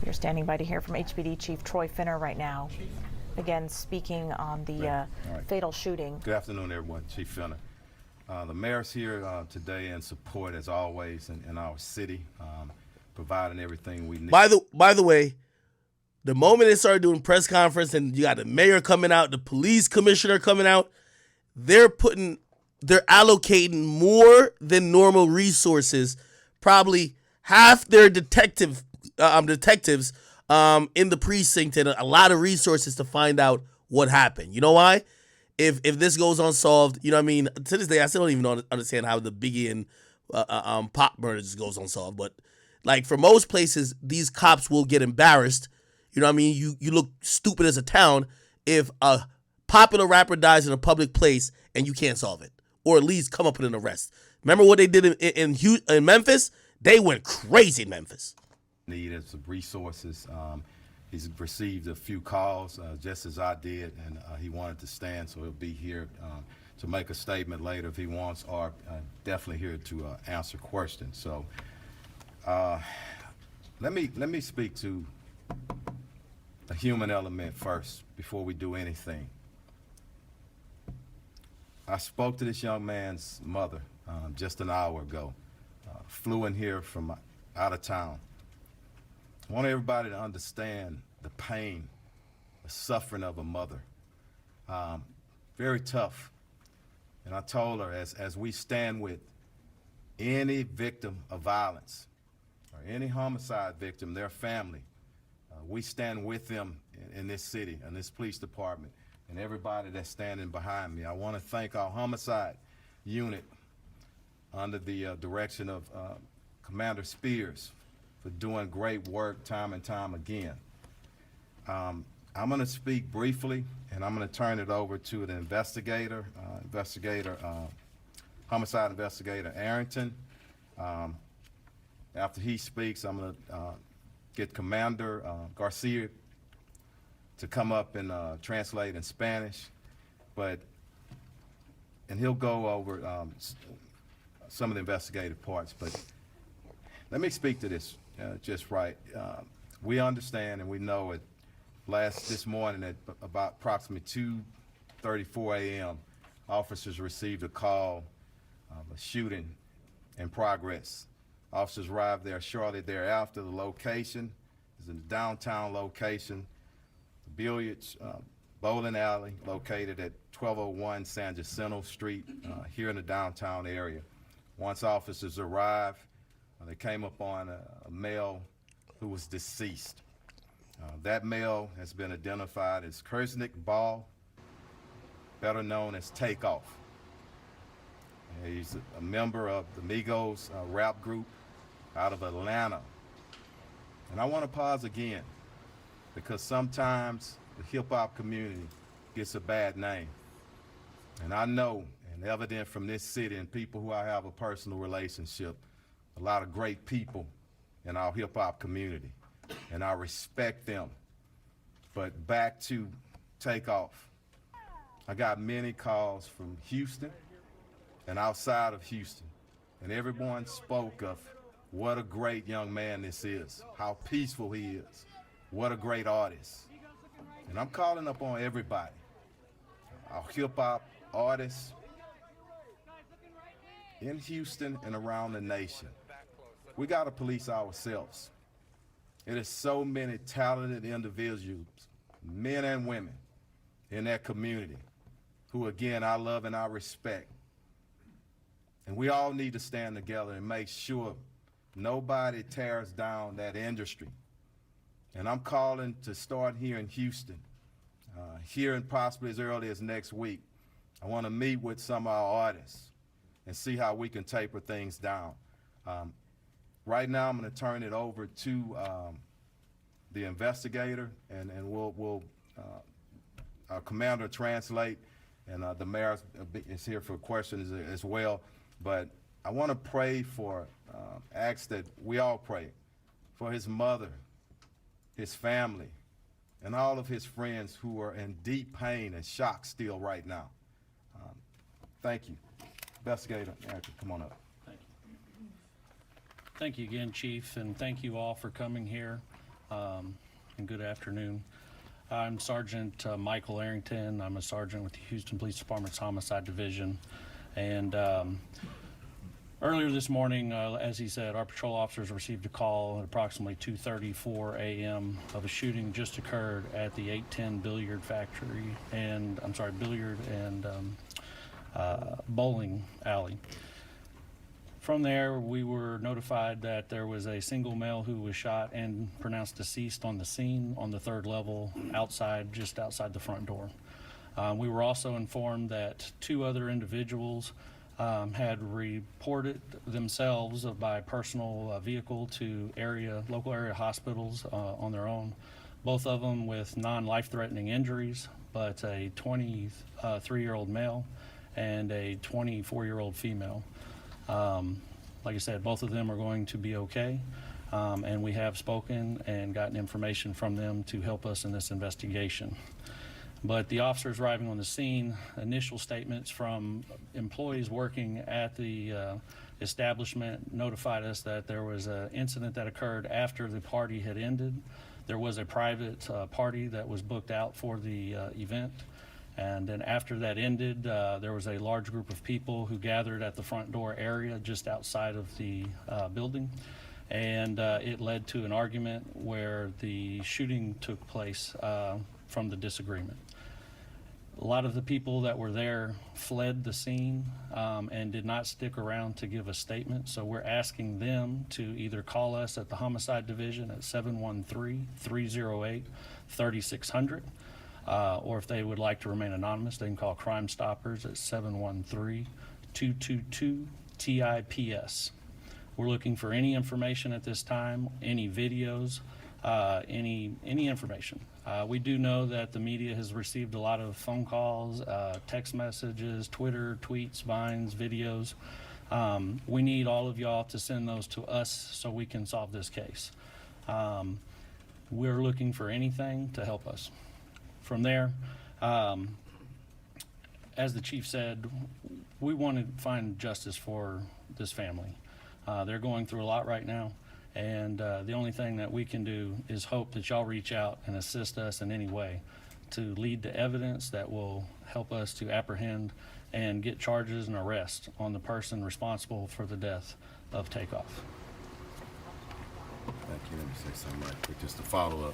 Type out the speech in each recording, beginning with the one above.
You're standing by to hear from HPD Chief Troy Finner right now, again speaking on the fatal shooting. Good afternoon, everyone. Chief Finner. The mayor's here today in support, as always, in our city, providing everything we need. By the way, the moment they started doing press conference and you got the mayor coming out, the police commissioner coming out, they're allocating more than normal resources, probably half their detectives in the precinct, and a lot of resources to find out what happened. You know why? If this goes unsolved, you know what I mean? To this day, I still don't even understand how the Biggie and Pop murders goes unsolved. But like for most places, these cops will get embarrassed. You know what I mean? You look stupid as a town if a popular rapper dies in a public place and you can't solve it, or at least come up with an arrest. Remember what they did in Memphis? They went crazy in Memphis. Needed some resources. He's received a few calls, just as I did, and he wanted to stand, so he'll be here to make a statement later if he wants, or definitely here to answer questions. So let me speak to the human element first before we do anything. I spoke to this young man's mother just an hour ago. Flew in here from out of town. I want everybody to understand the pain, the suffering of a mother. Very tough. And I told her, as we stand with any victim of violence or any homicide victim, their family, we stand with them in this city, in this police department, and everybody that's standing behind me. I want to thank our homicide unit under the direction of Commander Spears for doing great work time and time again. I'm going to speak briefly, and I'm going to turn it over to the homicide investigator Arrington. After he speaks, I'm going to get Commander Garcia to come up and translate in Spanish, and he'll go over some of the investigative parts. But let me speak to this just right. We understand and we know it. This morning at about approximately 2:34 a.m., officers received a call of a shooting in progress. Officers arrived there shortly thereafter. The location is in the downtown location, the billiards bowling alley located at 1201 San Jacinto Street here in the downtown area. Once officers arrived, they came upon a male who was deceased. That male has been identified as Kersnick Ball, better known as Takeoff. He's a member of the Migos rap group out of Atlanta. And I want to pause again, because sometimes the hip-hop community gets a bad name. And I know, and evident from this city and people who I have a personal relationship, a lot of great people in our hip-hop community, and I respect them. But back to Takeoff. I got many calls from Houston and outside of Houston, and everyone spoke of what a great young man this is, how peaceful he is, what a great artist. And I'm calling up on everybody, our hip-hop artists in Houston and around the nation. We got to police ourselves. It is so many talented individuals, men and women, in that community who, again, I love and I respect. And we all need to stand together and make sure nobody tears down that industry. And I'm calling to start here in Houston, here and possibly as early as next week. I want to meet with some of our artists and see how we can taper things down. Right now, I'm going to turn it over to the investigator, and we'll our commander translate, and the mayor is here for questions as well. But I want to pray ask that we all pray for his mother, his family, and all of his friends who are in deep pain and shock still right now. Thank you. Investigator, come on up. Thank you again, Chief, and thank you all for coming here. and good afternoon. I'm Sergeant Michael Arrington. I'm a sergeant with the Houston Police Department's Homicide Division. And earlier this morning, as he said, our patrol officers received a call at approximately 2:34 a.m. of a shooting just occurred at the 810 Billiard and Bowling Alley. From there, we were notified that there was a single male who was shot and pronounced deceased on the scene on the 3rd level just outside the front door. We were also informed that 2 other individuals had reported themselves by personal vehicle to local area hospitals on their own, both of them with non-life-threatening injuries, but a 23-year-old male and a 24-year-old female. Like I said, both of them are going to be okay, and we have spoken and gotten information from them to help us in this investigation. But the officers arriving on the scene, initial statements from employees working at the establishment notified us that there was an incident that occurred after the party had ended. There was a private party that was booked out for the event. And then after that ended, there was a large group of people who gathered at the front door area just outside of the building. And it led to an argument where the shooting took place from the disagreement. A lot of the people that were there fled the scene and did not stick around to give a statement. So we're asking them to either call us at the Homicide Division at 713-308-3600. Or if they would like to remain anonymous, they can call Crime Stoppers at 713-222-TIPS. We're looking for any information at this time, any videos, any information. We do know that the media has received a lot of phone calls, text messages, Twitter, tweets, vines, videos. We need all of y'all to send those to us so we can solve this case. We're looking for anything to help us. From there, as the chief said, we want to find justice for this family. They're going through a lot right now, and the only thing that we can do is hope that y'all reach out and assist us in any way to lead to evidence that will help us to apprehend and get charges and arrest on the person responsible for the death of Takeoff. Thank you. Let me say something right quick, just to follow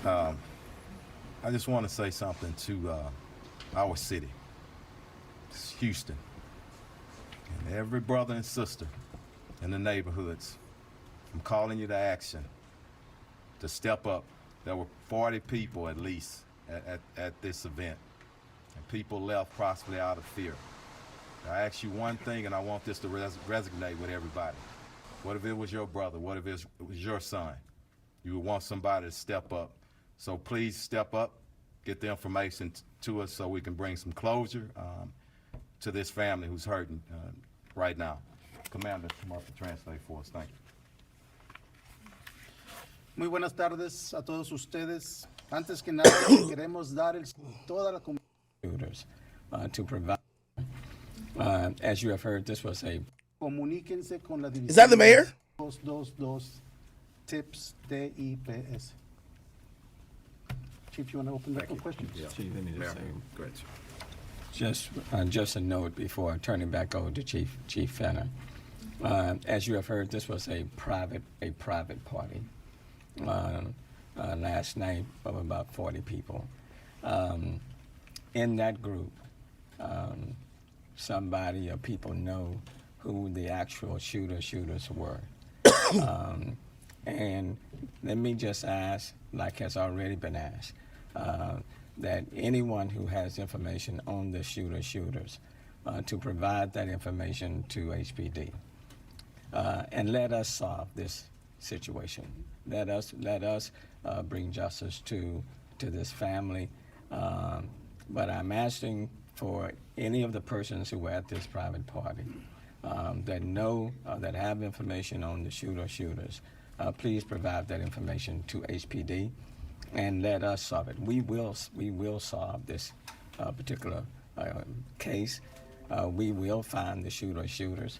up. I just want to say something to our city. It's Houston. And every brother and sister in the neighborhoods, I'm calling you to action, to step up. There were 40 people at least at this event, and people left possibly out of fear. I ask you one thing, and I want this to resonate with everybody. What if it was your brother? What if it was your son? You would want somebody to step up. So please step up, get the information to us so we can bring some closure to this family who's hurting right now. Commander, come up and translate for us. Thank you. Muy buenas tardes a todos ustedes. Antes que nada, queremos dar toda la shooters to provide. As you have heard, this was a. Comuníquense con la división. Is that the mayor? 222 TIPS, TIPS. Chief, you want to open up for questions? Yeah. Chief, let me just say. Go ahead, Chief. Just a note before turning back over to Chief Fenner. As you have heard, this was a private party last night of about 40 people. In that group, somebody or people know who the actual shooters were. And let me just ask, like has already been asked, that anyone who has information on the shooters to provide that information to HPD. And let us solve this situation. Let us bring justice to this family. But I'm asking for any of the persons who were at this private party that know, that have information on the shooters, please provide that information to HPD and let us solve it. We will solve this particular case. We will find the shooters.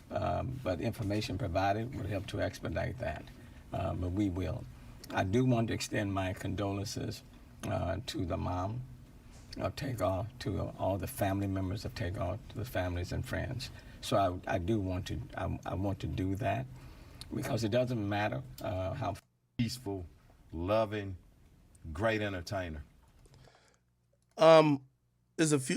But information provided will help to expedite that. But we will. I do want to extend my condolences to the mom of Takeoff, to all the family members of Takeoff, to the families and friends. So I do want to, I want to do that, because it doesn't matter how Peaceful, loving, great entertainer. There's a few